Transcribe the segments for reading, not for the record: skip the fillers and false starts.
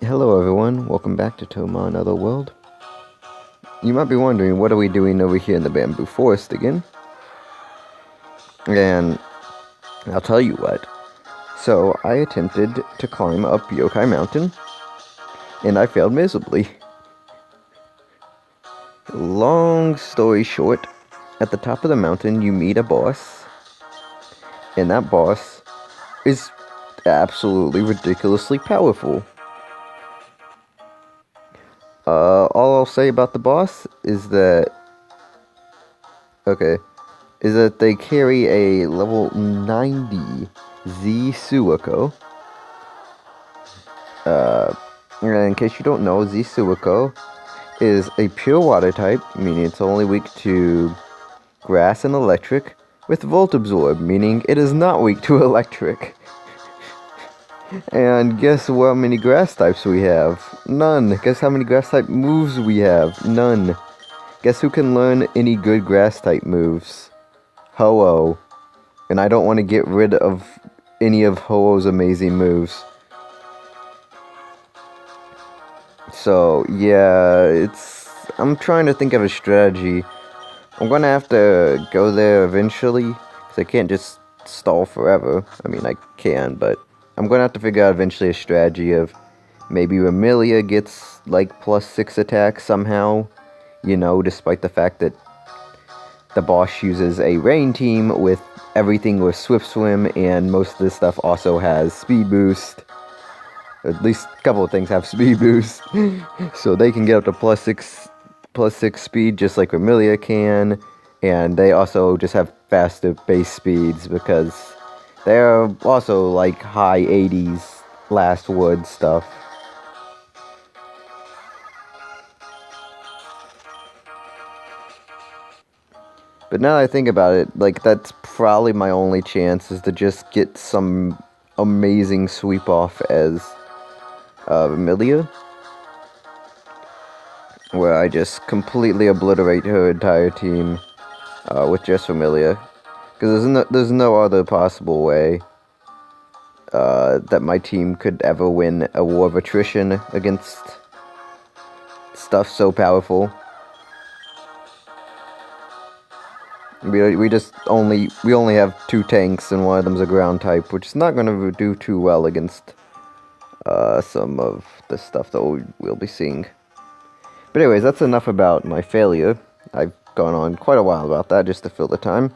Hello everyone, welcome back to Touhoumon Otherworld. You might be wondering, what are we doing over here in the bamboo forest again? And I'll tell you what. So, I attempted to climb up Yokai Mountain, and I failed miserably. Long story short, at the top of the mountain you meet a boss, and that boss is absolutely ridiculously powerful. All I'll say about the boss is that they carry a level 90 Z Suiko. And in case you don't know, Z Suiko is a pure water type, meaning it's only weak to grass and electric, with Volt Absorb, meaning it is not weak to electric. And guess how many grass types we have? None. Guess how many grass type moves we have? None. Guess who can learn any good grass type moves? Ho-Oh. And I don't want to get rid of any of Ho-Oh's amazing moves. So, yeah, I'm trying to think of a strategy. I'm gonna have to go there eventually, because I can't just stall forever. I mean, I can, but I'm gonna have to figure out eventually a strategy of maybe Remilia gets, like, +6 attack somehow, despite the fact that the boss uses a rain team with everything with Swift Swim, and most of this stuff also has Speed Boost. At least a couple of things have Speed Boost, so they can get up to +6 speed just like Remilia can, and they also just have faster base speeds because they're also like high 80s last word stuff. But now that I think about it, like, that's probably my only chance, is to just get some amazing sweep off as Remilia, where I just completely obliterate her entire team with just Remilia. Because there's no other possible way that my team could ever win a war of attrition against stuff so powerful. We only have 2 tanks, and one of them's a ground type, which is not going to do too well against some of the stuff that we'll be seeing. But anyways, that's enough about my failure. I've gone on quite a while about that just to fill the time.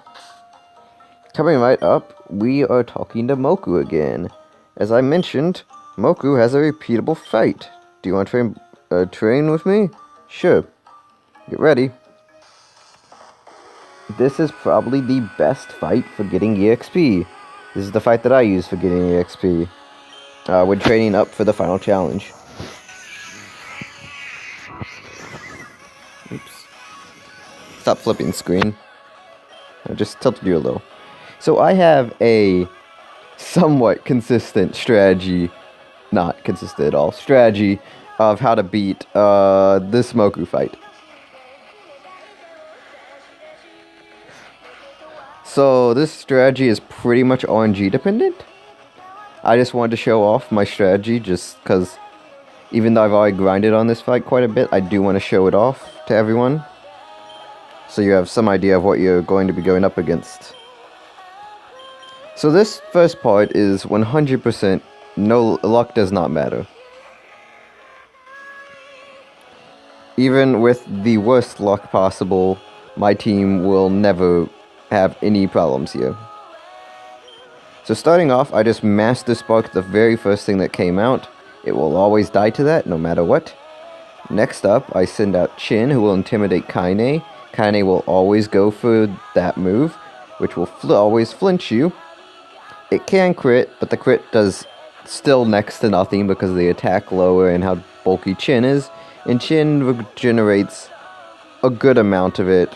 Coming right up, we are talking to Moku again. As I mentioned, Moku has a repeatable fight. Do you want to train with me? Sure. Get ready. This is probably the best fight for getting EXP. This is the fight that I use for getting EXP. We're training up for the final challenge. Oops. Stop flipping screen. I just tilted you a little. So I have a somewhat consistent strategy, not consistent at all, strategy of how to beat this Moku fight. So this strategy is pretty much RNG dependent. I just wanted to show off my strategy just because even though I've already grinded on this fight quite a bit, I do want to show it off to everyone, so you have some idea of what you're going to be going up against. So this first part is 100% no luck does not matter. Even with the worst luck possible, my team will never have any problems here. So starting off, I just Master Spark the very first thing that came out. It will always die to that, no matter what. Next up, I send out Chin, who will intimidate Kaine. Kaine will always go for that move, which will always flinch you. It can crit, but the crit does still next to nothing because of the attack lower and how bulky Chin is. And Chin regenerates a good amount of it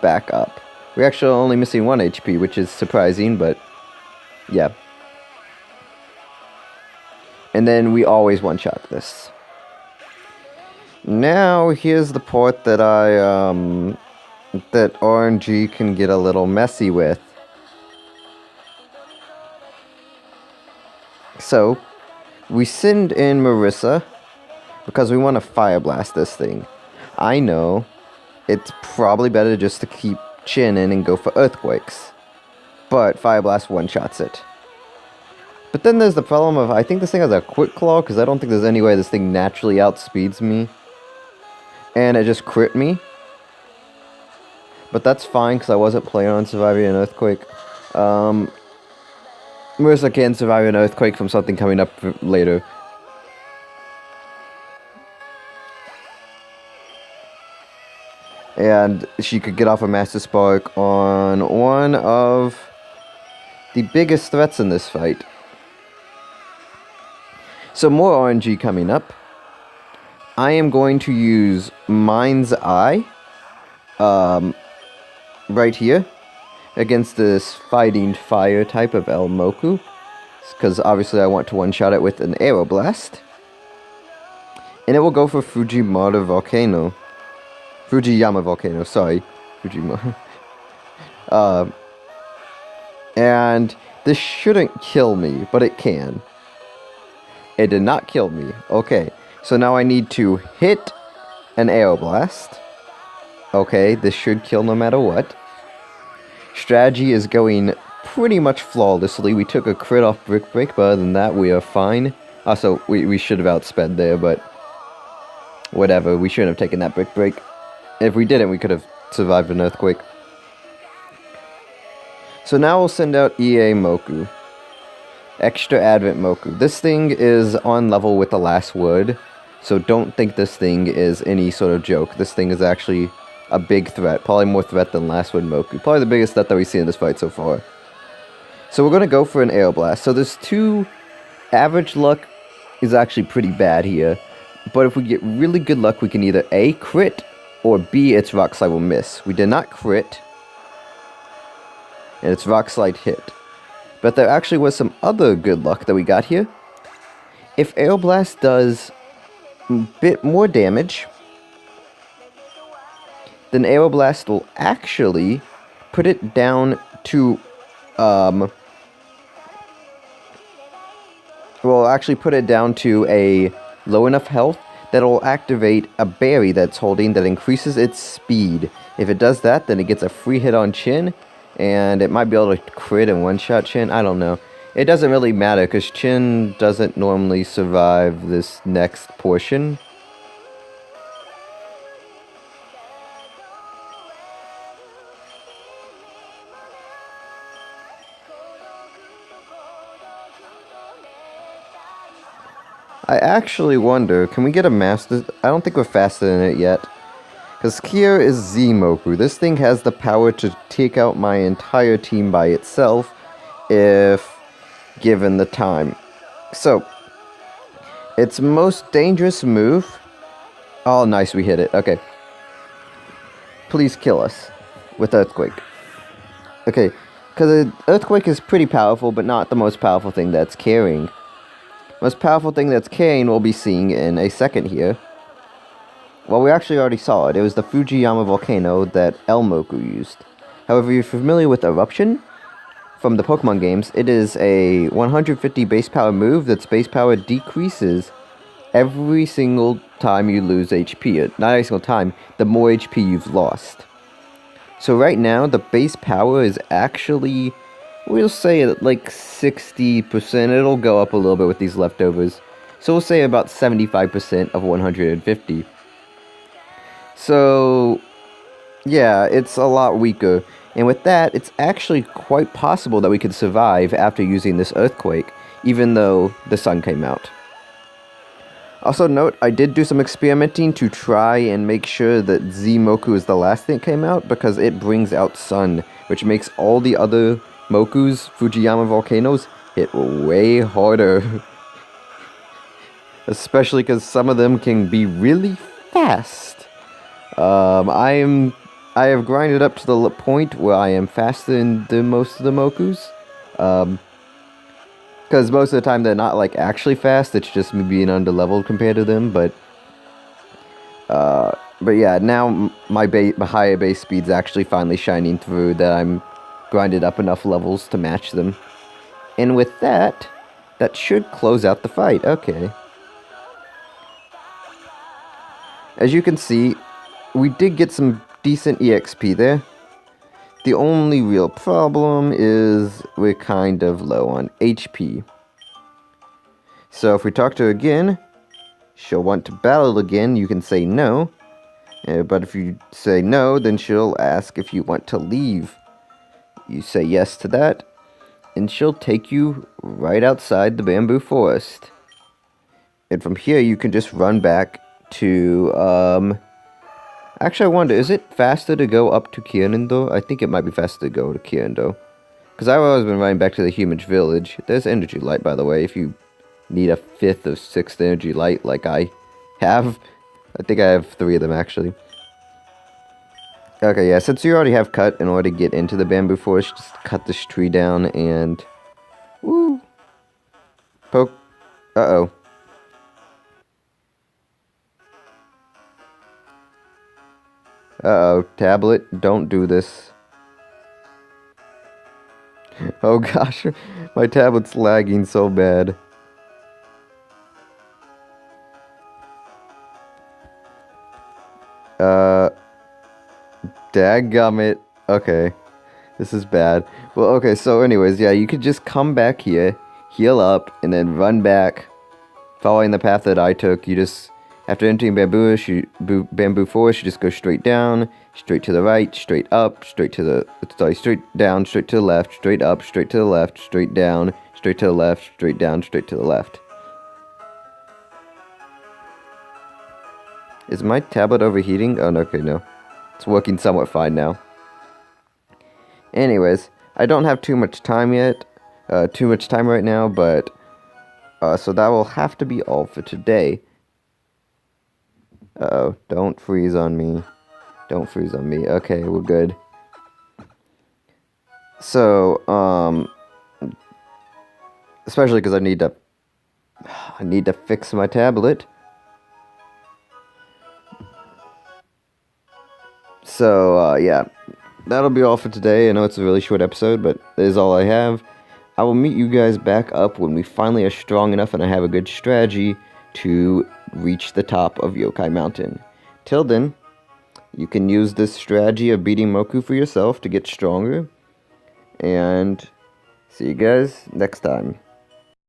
back up. We're actually only missing 1 HP, which is surprising, but yeah. And then we always one-shot this. Now, here's the part that that RNG can get a little messy with. So, we send in Marissa because we want to Fire Blast this thing. I know it's probably better just to keep Chin in and go for Earthquakes. But Fire Blast one-shots it. But then there's the problem of, I think this thing has a Quick Claw, because I don't think there's any way this thing naturally outspeeds me. And it just crit me. But that's fine, because I wasn't planning on surviving an Earthquake. Marissa can survive an Earthquake from something coming up later. And she could get off a Master Spark on one of the biggest threats in this fight. So more RNG coming up. I am going to use Mind's Eye right here against this Fighting Fire type of Elmoku, because obviously I want to one-shot it with an Aeroblast. And it will go for Fujiyama Volcano, sorry. Fujiyama. And this shouldn't kill me, but it can. It did not kill me. Okay, so now I need to hit an Aeroblast. Okay, this should kill no matter what. Strategy is going pretty much flawlessly. We took a crit off Brick Break, but other than that, we are fine. Also, we should have outsped there, but whatever. We shouldn't have taken that Brick Break. If we didn't, we could have survived an Earthquake. So now we'll send out EA Moku. Extra Advent Moku. This thing is on level with the last word, so don't think this thing is any sort of joke. This thing is actually a big threat. Probably more threat than last word Moku. Probably the biggest threat that we see in this fight so far. So we're going to go for an Aeroblast. So there's two. Average luck is actually pretty bad here. But if we get really good luck, we can either A, crit, or B, its Rock Slide will miss. We did not crit, and its Rock Slide hit. But there actually was some other good luck that we got here. If Aeroblast does a bit more damage, then Aeroblast will actually put it down to, a low enough health that will activate a berry that's holding that increases its speed. If it does that, then it gets a free hit on Chin, and it might be able to crit and one-shot Chin. I don't know. It doesn't really matter, because Chin doesn't normally survive this next portion. I actually wonder, can we get a master? I don't think we're faster than it yet. Because here is Z-Moku. This thing has the power to take out my entire team by itself if given the time. So, its most dangerous move... Oh, nice, we hit it. Okay. Please kill us with Earthquake. Okay, because Earthquake is pretty powerful, but not the most powerful thing that's carrying. Most powerful thing that's carrying we'll be seeing in a second here. Well, we actually already saw it. It was the Fujiyama Volcano that Elmoku used. However, if you're familiar with Eruption from the Pokemon games, it is a 150 base power move that's base power decreases every single time you lose HP. Not every single time, the more HP you've lost. So right now, the base power is actually... We'll say like 60%. It'll go up a little bit with these leftovers. So we'll say about 75% of 150. So, yeah, it's a lot weaker. And with that, it's actually quite possible that we could survive after using this Earthquake, even though the sun came out. Also note, I did do some experimenting to try and make sure that Z-Moku is the last thing that came out, because it brings out sun, which makes all the other Moku's Fujiyama Volcanoes hit way harder. Especially because some of them can be really fast. I have grinded up to the point where I am faster than most of the Mokus. Because most of the time they're not like actually fast, it's just me being underleveled compared to them, but yeah, now my higher base speed's actually finally shining through, that I'm grinded up enough levels to match them. And with that, That should close out the fight. Okay. As you can see, we did get some decent EXP there. The only real problem is we're kind of low on HP. So if we talk to her again, she'll want to battle again. You can say no. But if you say no, then she'll ask if you want to leave. You say yes to that, and she'll take you right outside the bamboo forest. And from here, you can just run back to, Actually, I wonder, is it faster to go up to Kierendo? I think it might be faster to go to Kierendo. Because I've always been running back to the human village. There's energy light, by the way, if you need a 5th or 6th energy light like I have. I think I have 3 of them, actually. Okay, yeah, since you already have cut in order to get into the bamboo forest, just cut this tree down and... Woo! Poke. Uh-oh. Uh-oh, tablet, don't do this. Oh gosh, my tablet's lagging so bad. Dadgummit. Okay, this is bad. Well, okay, so anyways, yeah, you could just come back here, heal up, and then run back, following the path that I took. You just, after entering bamboo forest, you just go straight down, straight to the right, straight up, straight to the, sorry, straight down, straight to the left, straight up, straight to the left, straight down, straight to the left, straight down, straight to the left. Is my tablet overheating? Oh, no, okay, no. It's working somewhat fine now. Anyways, I don't have too much time yet, right now, but, so that will have to be all for today. Uh-oh, don't freeze on me. Don't freeze on me. Okay, we're good. So, especially because I need to fix my tablet. So, yeah, that'll be all for today. I know it's a really short episode, but that is all I have. I will meet you guys back up when we finally are strong enough and I have a good strategy to reach the top of Yokai Mountain. Till then, you can use this strategy of beating Moku for yourself to get stronger. And see you guys next time.